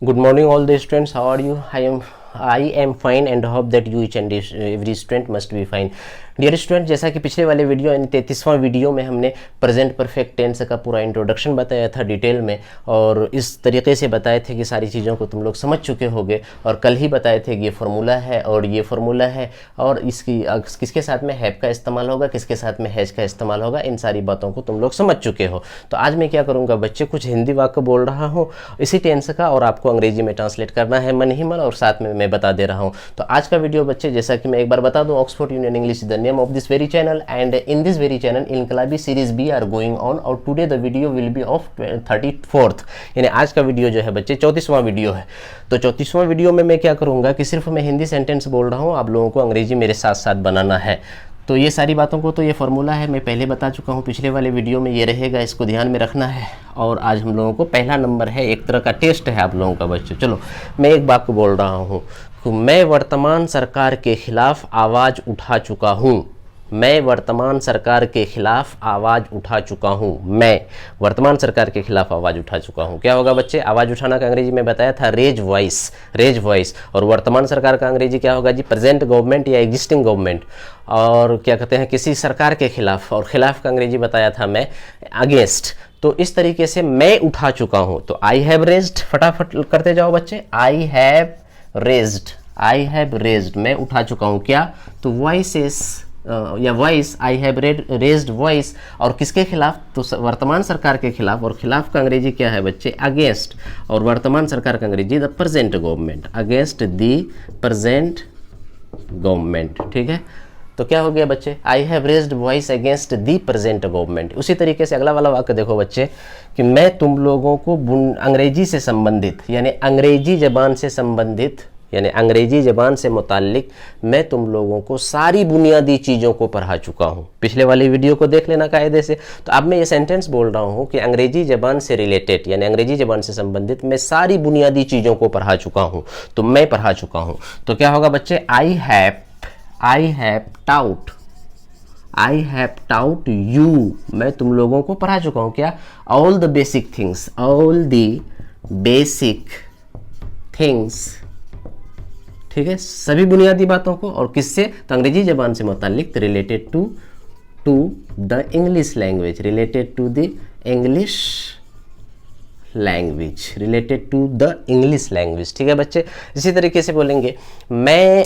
Good morning all the students. How are you? I am fine and hope that you each and every student must be fine. Dear student, जैसा कि पिछले वाले video यानी 33वां video में हमने present perfect tense का पूरा introduction बताया था डिटेल में, और इस तरीके से बताए थे कि सारी चीज़ों को तुम लोग समझ चुके होगे। और कल ही बताए थे कि ये फार्मूला है और ये फार्मूला है, और इसकी किसके साथ में हैव का इस्तेमाल होगा, किसके साथ में हैज का इस्तेमाल होगा, इन सारी बातों को तुम लोग समझ चुके हो। तो आज मैं क्या करूँगा बच्चे, कुछ हिंदी वाक्य बोल रहा हूँ इसी टेंस का, और आपको अंग्रेजी में ट्रांसलेट करना है मन ही मन, और साथ में मैं बता दे रहा हूँ। तो आज का वीडियो बच्चे, जैसा कि मैं एक बार बता दूँ, Oxford union English is the name of this very channel, and in this very channel इनकलाबी series B are going on, और today the video will be of 34th, यानी आज का वीडियो जो है बच्चे 34वां वीडियो है। तो 34वां वीडियो में मैं क्या करूंगा कि सिर्फ मैं हिंदी सेंटेंस बोल रहा हूं, आप लोगों को अंग्रेजी मेरे साथ साथ बनाना है। तो ये सारी बातों को, तो ये फार्मूला है, मैं पहले बता चुका हूँ पिछले वाले वीडियो में, ये रहेगा, इसको ध्यान में रखना है। और आज हम लोगों को पहला नंबर है, एक तरह का टेस्ट है आप लोगों का बच्चों। चलो मैं एक बात को बोल रहा हूँ कि मैं वर्तमान सरकार के खिलाफ आवाज़ उठा चुका हूँ। मैं वर्तमान सरकार के खिलाफ आवाज़ उठा चुका हूँ। मैं वर्तमान सरकार के खिलाफ आवाज़ उठा चुका हूँ। क्या होगा बच्चे, आवाज़ उठाना का अंग्रेजी में बताया था रेज वॉइस, रेज वॉइस। और वर्तमान सरकार का अंग्रेजी क्या होगा जी, प्रेजेंट गवर्नमेंट या एग्जिस्टिंग गवर्नमेंट। और क्या कहते हैं, किसी सरकार के खिलाफ, और खिलाफ का अंग्रेजी बताया था मैं अगेंस्ट। तो इस तरीके से मैं उठा चुका हूँ। तो आई हैव रेज्ड, फटाफट करते जाओ बच्चे, I have raised, I have raised, मैं उठा चुका हूँ। क्या, तो वॉइसेस या voice, I have raised voice, और किसके खिलाफ, तो वर्तमान सरकार के खिलाफ। और खिलाफ का अंग्रेजी क्या है बच्चे, अगेंस्ट। और वर्तमान सरकार का अंग्रेजी the present government, against the present government. ठीक है, तो क्या हो गया बच्चे, I have raised voice against the present government. उसी तरीके से अगला वाला वाक्य देखो बच्चे कि मैं तुम लोगों को अंग्रेजी से संबंधित, यानी अंग्रेजी जबान से संबंधित, यानी अंग्रेजी ज़बान से मुताल्लिक मैं तुम लोगों को सारी बुनियादी चीज़ों को पढ़ा चुका हूँ। पिछले वाली वीडियो को देख लेना कायदे से। तो अब मैं ये सेंटेंस बोल रहा हूँ कि अंग्रेजी ज़बान से रिलेटेड, यानी अंग्रेजी ज़बान से संबंधित मैं सारी बुनियादी चीज़ों को पढ़ा चुका हूँ। तो मैं पढ़ा चुका हूँ। तो क्या होगा बच्चे, I have taut, I have taught you, मैं तुम लोगों को पढ़ा चुका हूँ। क्या, all the basic things, all the basic things. ठीक है, सभी बुनियादी बातों को, और किससे, तो अंग्रेजी ज़बान से मुताल्लिक, related to the English language, related to the English language, related to the English language. ठीक है बच्चे, इसी तरीके से बोलेंगे मैं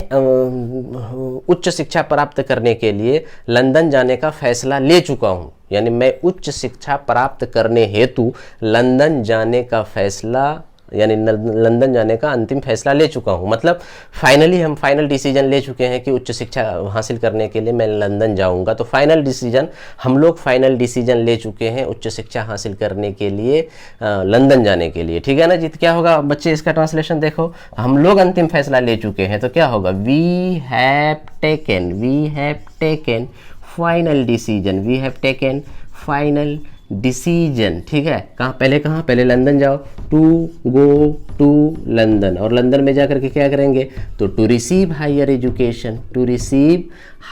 उच्च शिक्षा प्राप्त करने के लिए लंदन जाने का फैसला ले चुका हूँ। यानी मैं उच्च शिक्षा प्राप्त करने हेतु लंदन जाने का फैसला, यानी लंदन जाने का अंतिम फैसला ले चुका हूँ। मतलब फाइनली हम फाइनल डिसीजन ले चुके हैं कि उच्च शिक्षा हासिल करने के लिए मैं लंदन जाऊँगा। तो फाइनल डिसीजन, हम लोग फाइनल डिसीजन ले चुके हैं उच्च शिक्षा हासिल करने के लिए लंदन जाने के लिए। ठीक है ना जी। तो क्या होगा बच्चे, इसका ट्रांसलेशन देखो, हम लोग अंतिम फैसला ले चुके हैं। तो क्या होगा, we have taken final decision, we have taken final decision. ठीक है, पहले लंदन जाओ, टू गो टू लंदन, और लंदन में जाकर के क्या करेंगे, तो to receive higher education, to receive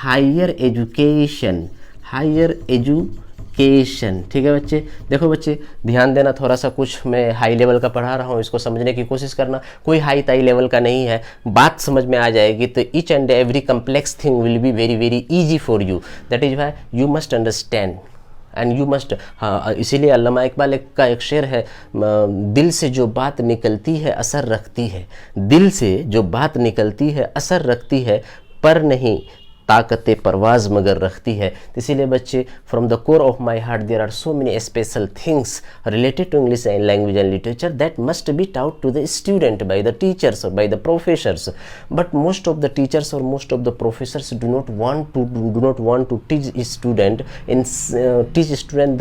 higher education, higher education. ठीक है बच्चे, देखो बच्चे ध्यान देना, थोड़ा सा कुछ मैं हाई लेवल का पढ़ा रहा हूँ, इसको समझने की कोशिश करना। कोई हाई ताई लेवल का नहीं है, बात समझ में आ जाएगी। तो each and every complex thing will be very very easy for you, that is why you must understand and you must. हाँ, इसीलिए अल्लामा इकबाल का एक शेर है, दिल से जो बात निकलती है असर रखती है, दिल से जो बात निकलती है असर रखती है, पर नहीं ताकत परवाज मगर रखती है। तो इसीलिए बच्चे, from the core of my heart there are so many special things related to English language and literature that must be taught to the student by the teachers और by the professors, but most of the teachers और most of the professors do not want to teach student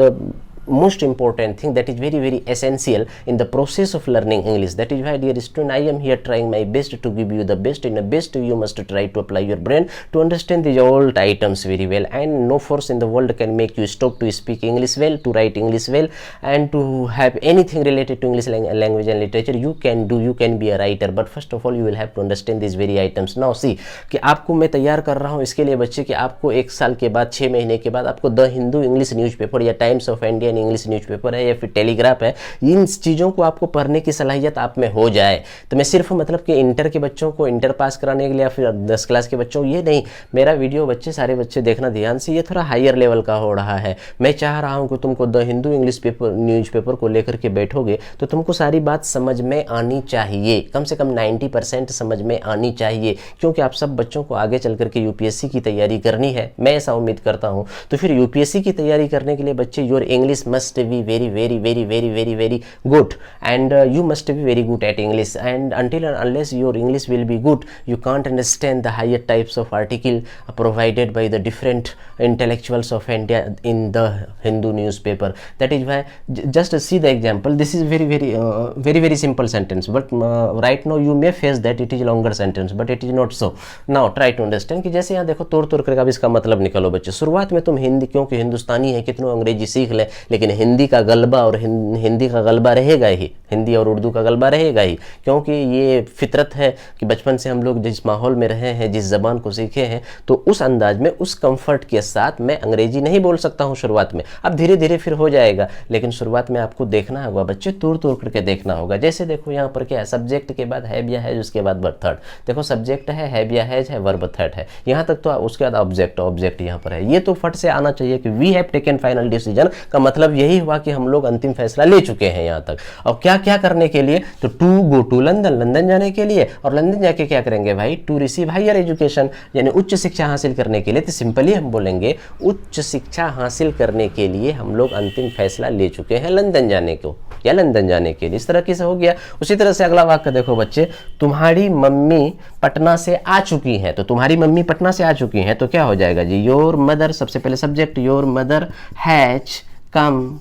the most important thing that is very very essential in the process of learning English. That is why dear student, I am here trying my best to give you the best. In the best you must try to apply your brain to understand these old items very well, and no force in the world can make you stop to speak English well, to write English well, and to have anything related to English language and literature. You can be a writer, but first of all you will have to understand these very items. Now see कि आपको मैं तैयार कर रहा हूँ इसके लिए बच्चे कि आपको 1 साल के बाद, 6 महीने के बाद आपको द हिंदू इंग्लिश न्यूज़पेपर या times of India fine English newspaper है या फिर टेलीग्राफ है, इन चीज़ों को आपको पढ़ने की सलाहियत आप में हो जाए। तो मैं सिर्फ मतलब कि इंटर के बच्चों को इंटर पास कराने के लिए या फिर 10 क्लास के बच्चों, ये नहीं, मेरा वीडियो बच्चे सारे बच्चे देखना ध्यान से, ये थोड़ा हायर लेवल का हो रहा है। मैं चाह रहा हूँ कि तुमको the Hindu English paper newspaper को लेकर के बैठोगे तो तुमको सारी बात समझ में आनी चाहिए, कम से कम 90% समझ में आनी चाहिए, क्योंकि आप सब बच्चों को आगे चल करके यूपीएससी की तैयारी करनी है, मैं ऐसा उम्मीद करता हूँ। तो फिर यूपीएससी की तैयारी करने के लिए बच्चे your English must be very very very very very very good and you must be very good at English and until and unless your English will be good, you can't understand the higher types of article provided by the different intellectuals of India in the Hindu newspaper. That is why just see the example. This is very simple sentence, but right now you may face that it is longer sentence, but it is not so. Now try to understand कि जैसे यहाँ देखो तोड़ तोड़ करके अब इसका मतलब निकालो बच्चे। शुरुआत में तुम हिंदी, क्योंकि हिंदुस्तानी है, कितनों अंग्रेजी सीख ले, लेकिन हिंदी का गलबा और हिंदी का गलबा रहेगा ही, हिंदी और उर्दू का गलबा रहेगा ही, क्योंकि ये फितरत है कि बचपन से हम लोग जिस माहौल में रहे हैं, जिस ज़बान को सीखे हैं, तो उस अंदाज में, उस कंफर्ट के साथ मैं अंग्रेजी नहीं बोल सकता हूँ शुरुआत में। अब धीरे धीरे फिर हो जाएगा, लेकिन शुरुआत में आपको देखना होगा बच्चे, तोड़ तोड़ करके देखना होगा। जैसे देखो यहाँ पर क्या है, सब्जेक्ट के बाद हैव या हैज, उसके बाद वर्ब थर्ड। देखो सब्जेक्ट है, हैव या हैज है, वर्ब थर्ड है, यहाँ तक तो उसके बाद ऑब्जेक्ट यहाँ पर है। ये तो फट से आना चाहिए कि we have taken final decision का मतलब यही हुआ कि हम लोग अंतिम फैसला ले चुके हैं यहाँ तक। और क्या क्या करने के लिए, तो to go to London, London जाने के लिए, और लंदन जाके क्या करेंगे भाई, टू रिसीव हायर एजुकेशन, यानी उच्च शिक्षा हासिल करने के लिए। तो सिंपली हम बोलेंगे उच्च शिक्षा हासिल करने के लिए हम लोग अंतिम फैसला ले चुके हैं लंदन जाने को या लंदन जाने के लिए। इस तरह से हो गया। उसी तरह से अगला वाक्य देखो बच्चे, तुम्हारी मम्मी पटना से आ चुकी हैं। तो तुम्हारी मम्मी पटना से आ चुकी हैं तो क्या हो जाएगा जी, योर मदर, सबसे पहले subject, your mother has come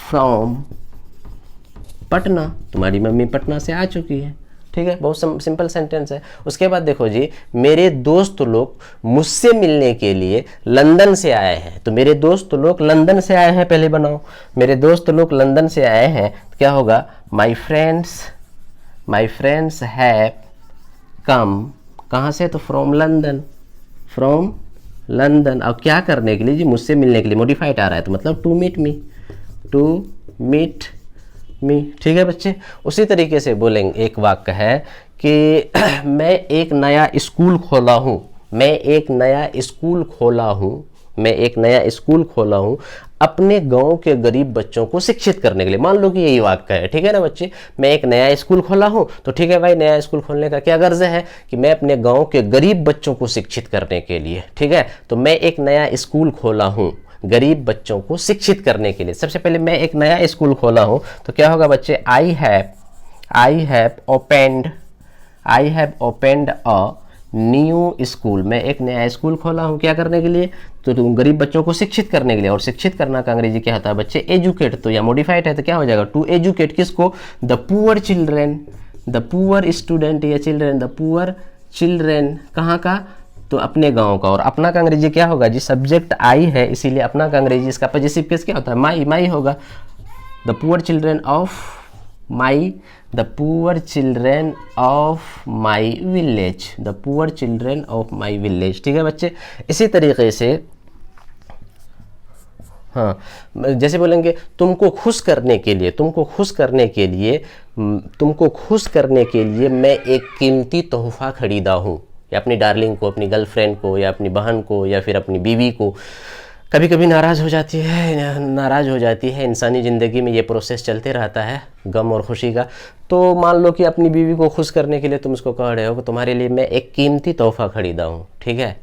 from Patna, तुम्हारी मम्मी पटना से आ चुकी है। ठीक है, बहुत सिंपल सेंटेंस है। उसके बाद देखो जी, मेरे दोस्त लोग मुझसे मिलने के लिए लंदन से आए हैं। तो मेरे दोस्त लोग लंदन से आए हैं, पहले बनाओ, मेरे दोस्त लोग लंदन से आए हैं, तो क्या होगा, माई फ्रेंड्स हैव कम, कहाँ से, तो फ्रॉम लंदन, फ्रॉम लंदन। अब क्या करने के लिए जी, मुझसे मिलने के लिए, मॉडिफाइड आ रहा है तो मतलब टू मीट मी। ठीक है बच्चे। उसी तरीके से बोलेंगे, एक वाक्य है कि मैं एक नया स्कूल खोला हूँ अपने गांव के गरीब बच्चों को शिक्षित करने के लिए। मान लो कि यही वाक्य है, ठीक है ना बच्चे, मैं एक नया स्कूल खोला हूँ, तो ठीक है भाई, नया स्कूल खोलने का क्या गर्ज है कि मैं अपने गांव के गरीब बच्चों को शिक्षित करने के लिए। ठीक है, तो मैं एक नया स्कूल खोला हूँ गरीब बच्चों को शिक्षित करने के लिए। सबसे पहले मैं एक नया स्कूल खोला हूँ तो क्या होगा बच्चे, I have opened a new school, मैं एक नया स्कूल खोला हूँ क्या करने के लिए, तो तुम गरीब बच्चों को शिक्षित करने के लिए। और शिक्षित करना का अंग्रेजी क्या होता है बच्चे, एजुकेट। तो या मॉडिफाइड है तो क्या हो जाएगा, टू एजुकेट, किसको, द पुअर स्टूडेंट या चिल्ड्रेन, द पुअर चिल्ड्रेन, कहाँ का, तो अपने गांव का। और अपना का अंग्रेजी क्या होगा जी, सब्जेक्ट आई है इसीलिए अपना का अंग्रेजी, इसका पॉजिटिव केस क्या होता है, माई होगा, the poor children of my village. ठीक है बच्चे। इसी तरीके से हाँ, जैसे बोलेंगे तुमको खुश करने के लिए मैं एक कीमती तोहफा खरीदा हूँ, या अपनी डार्लिंग को, अपनी गर्लफ्रेंड को, या अपनी बहन को, या फिर अपनी बीवी को। कभी कभी नाराज़ हो जाती है, इंसानी ज़िंदगी में ये प्रोसेस चलते रहता है, गम और खुशी का। तो मान लो कि अपनी बीवी को खुश करने के लिए तुम उसको कह रहे हो कि तुम्हारे लिए मैं एक कीमती तोहफा खरीदा हूँ। ठीक है,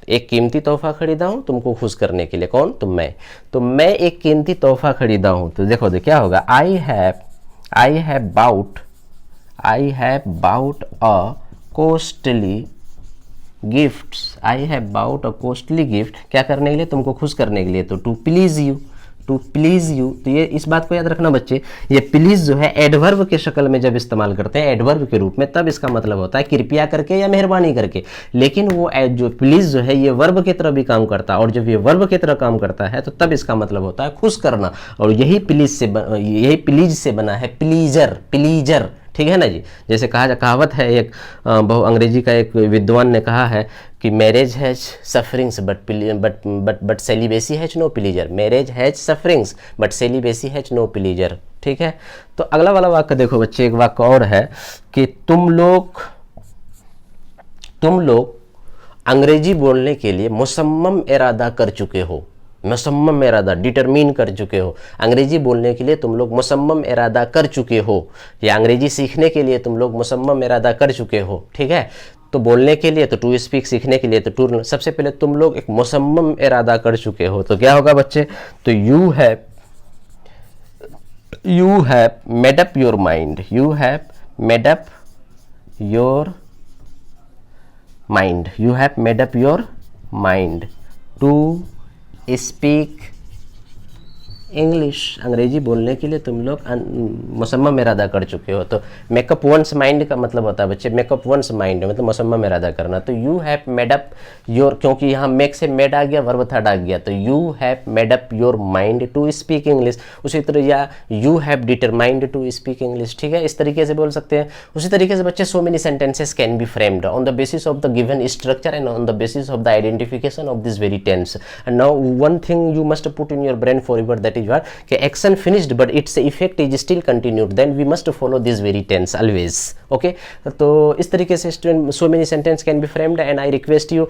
एक कीमती तोहफा खरीदा हूँ तुमको खुश करने के लिए। कौन, तो मैं। तो मैं एक कीमती तोहफा खरीदा हूँ, तो देखो क्या होगा, I have bought a costly gift, क्या करने के लिए, तुमको खुश करने के लिए, तो टू प्लीज यू। तो ये इस बात को याद रखना बच्चे, ये प्लीज जो है एडवर्ब के शक्ल में जब इस्तेमाल करते हैं, एडवर्ब के रूप में, तब इसका मतलब होता है कृपया करके या मेहरबानी करके। लेकिन वो जो प्लीज जो है ये वर्ब की तरह भी काम करता है, और जब ये वर्ब की तरह काम करता है तो तब इसका मतलब होता है खुश करना। और यही प्लीज से बना है प्लीजर। ठीक है ना जी। जैसे कहावत है एक बहु अंग्रेजी का एक विद्वान ने कहा है कि marriage has sufferings but celibacy has no pleasure. Marriage has sufferings but celibacy has no pleasure. ठीक है, तो अगला वाला वाक्य देखो बच्चे, एक वाक्य और है कि तुम लोग अंग्रेजी बोलने के लिए मुसम्मम इरादा कर चुके हो। मुसम्मम इरादा, डिटरमिन कर चुके हो। अंग्रेजी बोलने के लिए तुम लोग मुसम्मम इरादा कर चुके हो, या अंग्रेजी सीखने के लिए तुम लोग मुसम्मम इरादा कर चुके हो। ठीक है, तो बोलने के लिए तो टू स्पीक, सीखने के लिए तो टू। सबसे पहले तुम लोग एक मुसम्मम इरादा कर चुके हो, तो क्या होगा बच्चे, तो you have made up your mind. You have made up your mind. You have made up your mind to speak English. अंग्रेजी बोलने के लिए तुम लोग मुसम्मम इरादा कर चुके हो। तो मेकअप वंस माइंड का मतलब होता है बच्चे, मेकअप वंस माइंड मतलब मुसम्मम इरादा करना। तो you have made up your, क्योंकि यहाँ मेक से मेड आ गया, वर्ब थर्ड आ गया, तो you have made up your mind to speak English. उसी तरह या you have determined to speak English. ठीक है, इस तरीके से बोल सकते हैं। उसी तरीके से बच्चे so many sentences can be framed on the basis of the given structure and on the basis of the identification of this very tense. And now one thing you must put in your brain for ever, that is what कि action finished but its effect is still continued, then we must follow this very tense always. Okay, तो इस तरीके से student so many sentence can be framed, and I request you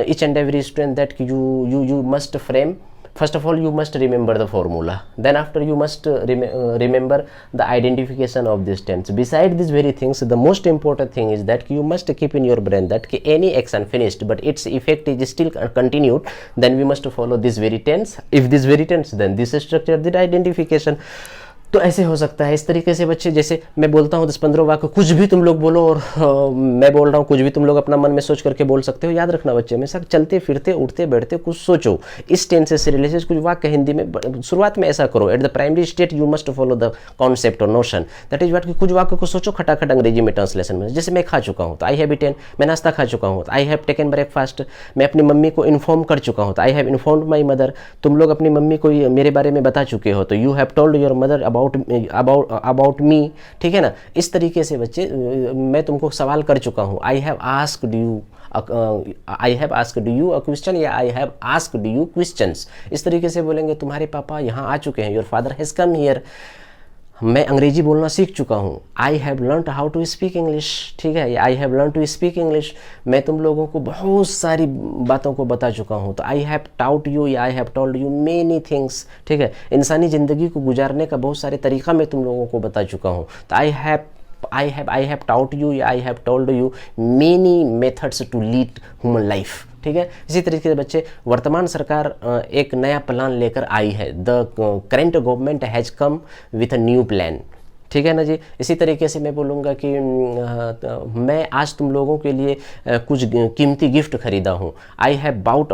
each and every student that you must frame. First of all, you must remember the formula. Then after you must remember the identification of this tense. Beside these very things, the most important thing is that you must keep in your brain that any action finished but its effect is still continued, then we must follow this very tense. If this very tense, then this structure, the identification. तो ऐसे हो सकता है। इस तरीके से बच्चे, जैसे मैं बोलता हूँ 10-15 वाक्य, कुछ भी तुम लोग बोलो, और मैं बोल रहा हूँ कुछ भी तुम लोग अपना मन में सोच करके बोल सकते हो। याद रखना बच्चे, हमेशा चलते फिरते उठते बैठते कुछ सोचो। इस टेंस से रिलेटेड कुछ वाक्य हिंदी में शुरुआत में ऐसा करो। At the primary state you must follow the concept और नोशन, दैट इज व्हाट कि कुछ वाक्य को सोचो खटाखट अंग्रेजी में ट्रांसलेशन में। जैसे मैं खा चुका हूँ तो आई हैव ईटेन, मैं नाश्ता खा चुका हूँ तो आई हैव टेकन ब्रेकफास्ट। मैं अपनी मम्मी को इन्फॉर्म कर चुका हूँ तो I have informed my mother. तुम लोग अपनी मम्मी को मेरे बारे में बता चुके हो तो you have told your mother about me. ठीक है ना, इस तरीके से बच्चे मैं तुमको सवाल कर चुका हूँ। I have asked you a question, या I have asked you questions. इस तरीके से बोलेंगे तुम्हारे पापा यहाँ आ चुके हैं, your father has come here. मैं अंग्रेजी बोलना सीख चुका हूँ, I have learned how to speak English. ठीक है, I have learn to speak English. मैं तुम लोगों को बहुत सारी बातों को बता चुका हूँ तो आई हैव टाउट यू, या I have told you many things. ठीक है, इंसानी ज़िंदगी को गुजारने का बहुत सारे तरीका मैं तुम लोगों को बता चुका हूँ तो आई हैव टाउट यू, या I have told you many methods to lead human life. ठीक है, इसी तरीके से बच्चे वर्तमान सरकार एक नया प्लान लेकर आई है। The current government has come with a new plan. ठीक है ना जी। इसी तरीके से मैं बोलूँगा कि मैं आज तुम लोगों के लिए कुछ कीमती गिफ्ट खरीदा हूँ। I have bought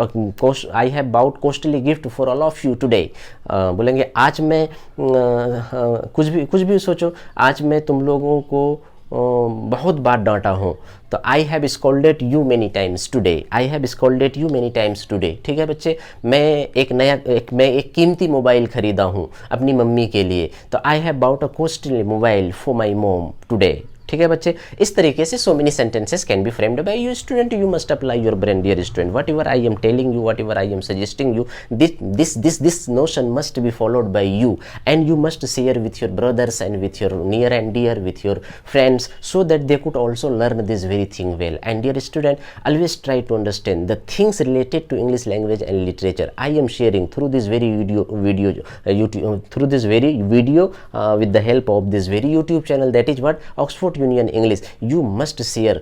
costly gift for all of you today. बोलेंगे आज मैं कुछ भी सोचो, आज मैं तुम लोगों को बहुत बार डांटा हूँ तो I have scolded you many times today. I have scolded you many times today. ठीक है बच्चे, मैं एक कीमती मोबाइल खरीदा हूँ अपनी मम्मी के लिए तो I have bought a costly mobile for my mom today. ठीक है बच्चे, इस तरीके से so many sentences can be framed by you student. You must apply your brain dear student. Whatever I am telling you, whatever I am suggesting you, this notion must be followed by you, and you must share with your brothers and with your near and dear, with your friends, so that they could also learn this very thing well. And dear student, always try to understand the things related to English language and literature I am sharing through this very video with the help of this very YouTube channel, that is what Oxford Union English. You must share,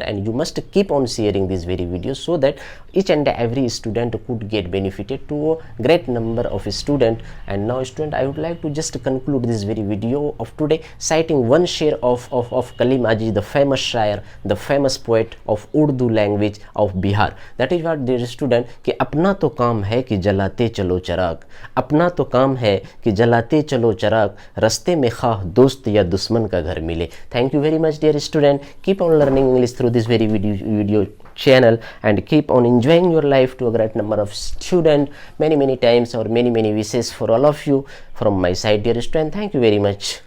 and you must keep on sharing these very videos so that each and every student could get benefited to a great number of students. And now student, I would like to just conclude this very video of today citing one share of Kalim Aziz, the famous shair, the famous poet of Urdu language of Bihar. That is what, dear student, कि अपना तो काम है कि जलाते चलो चिराग, अपना तो काम है कि जलाते चलो चिराग, रस्ते में खाह दोस्त या दुश्मन का घर मिले। Thank you very much dear student. Keep on learning English through this very video channel, and keep on enjoying your life to a great number of students. Many times, or many wishes for all of you from my side dear student. Thank you very much.